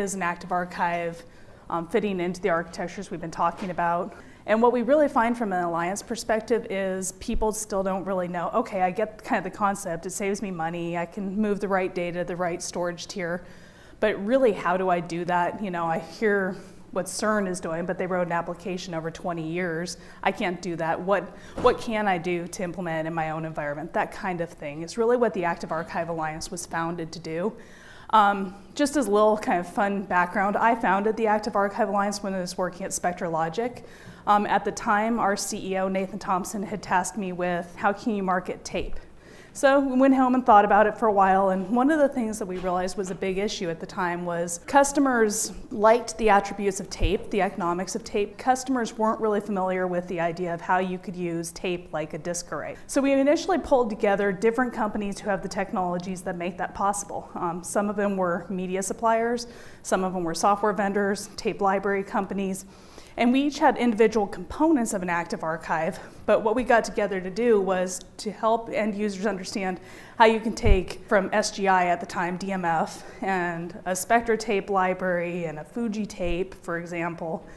is an active archive fitting into the architectures we've been talking about. And what we really find from an alliance perspective is people still don't really know, okay, I get kind of the concept, it saves me money, I can move the right data, the right storage tier, but really how do I do that? You know, I hear what CERN is doing, but they wrote an application over 20 years. I can't do that. What can I do to implement it in my own environment? That kind of thing is really what the Active Archive Alliance was founded to do. Just as a little kind of fun background, I founded the Active Archive Alliance when I was working at SpectraLogic. At the time, our CEO, Nathan Thompson, had tasked me with how can you market tape? So we went home and thought about it for a while, and one of the things that we realized was a big issue at the time was customers liked the attributes of tape, the economics of tape. Customers weren't really familiar with the idea of how you could use tape like a disk array. So we initially pulled together different companies who have the technologies that make that possible. Some of them were media suppliers, some of them were software vendors, tape library companies. And we each had individual components of an active archive, but what we got together to do was to help end users understand how you can take from SGI at the time, DMF, and a Spectra tape library and a Fuji tape, for example,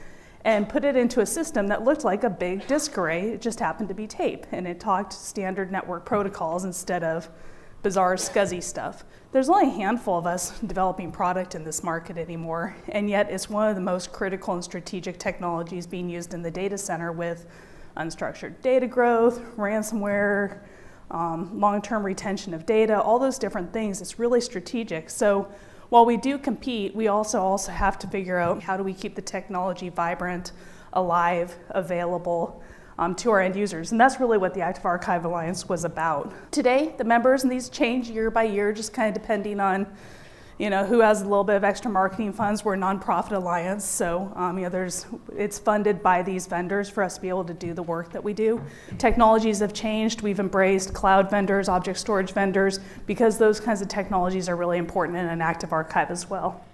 and put it into a system that looked like a big disk array. It just happened to be tape, and it talked standard network protocols instead of bizarre, scuzzy stuff. There's only a handful of us developing product in this market anymore, and yet it's one of the most critical and strategic technologies being used in the data center with unstructured data growth, ransomware, long-term retention of data, all those different things. It's really strategic. So while we do compete, we also have to figure out how do we keep the technology vibrant, alive, available, to our end users. And that's really what the Active Archive Alliance was about. Today, the members, and these change year by year, just kind of depending on, you know, who has a little bit of extra marketing funds. We're a nonprofit alliance, so you know, it's funded by these vendors for us to be able to do the work that we do. Technologies have changed. We've embraced cloud vendors, object storage vendors, because those kinds of technologies are really important in an active archive as well.